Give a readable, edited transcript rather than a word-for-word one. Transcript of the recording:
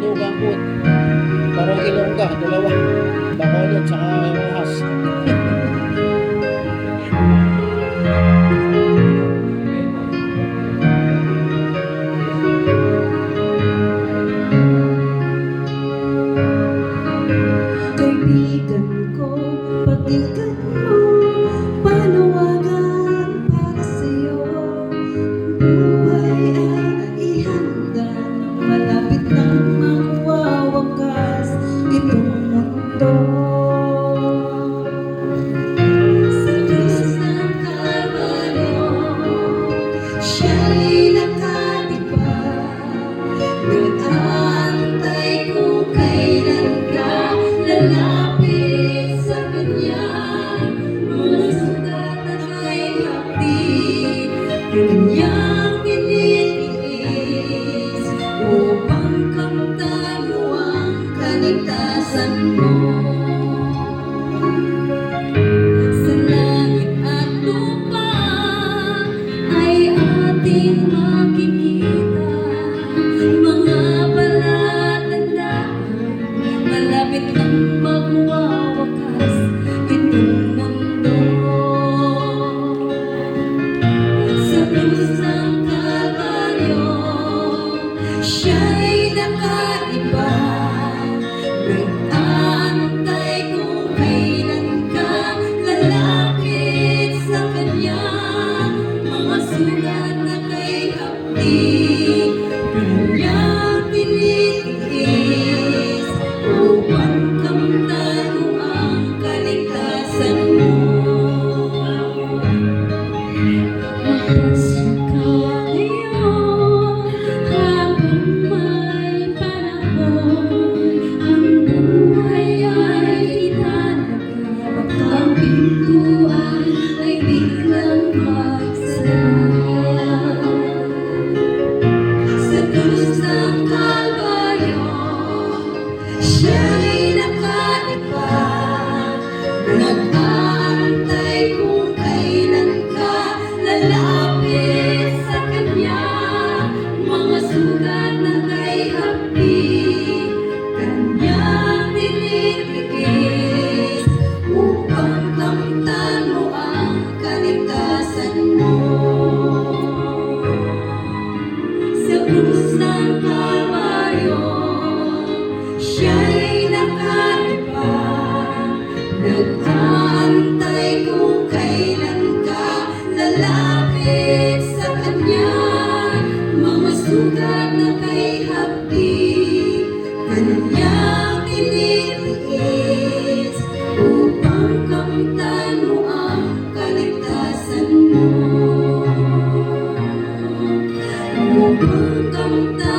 Dugang Food. Parang Ilongga, dalawa. Bacolod, tsaka Rojas. Kaibigan ko, pakinggan mo, panawagan para sa'yo. Buhay ay ihanda nang malapit nang mawawakas itong mundo. Sa krus ng Kalbaryo, siya'y nakatibag. Nag-aantay kung kailan ka lalapit sa Kanya. Mga sugat na may hapdi, Kanyang tinitiis upang kamtan mo ang kaligtasan mo. Sa langit at lupa ay ating makikita mga palatandaan, malapit nang magwawakas itong mundo. Sa krus ng Kalbaryo, siya'y nakaibag. Nag-aantay kung kailan ka lalapit sa Kanya. Mga sugat na kay hapdi, Kanyang tinitiis upang kamtan mo ang kaligtasan mo. Magpasya ka ngayon habang may panahon. Ang buhay ay italaga, baka ang pintuan ay biglang magsara. Sa krus ng Kalbaryo, siya'y nakatibag. Nag-aantay kung kailan ka lalapit sa Kanya. Mga sugat na kay hapdi, Kanyang tinitiis upang kamtan mo ang kaligtasan mo. Sa krus ng Kalbaryo, siya'y nakatibag. Nag-aantay kung kailan ka lalapit sa Kanya. Mga sugat na kay hapdi, Kanyang tinitiis upang kamtan mo ang kaligtasan mo. Upang kamtan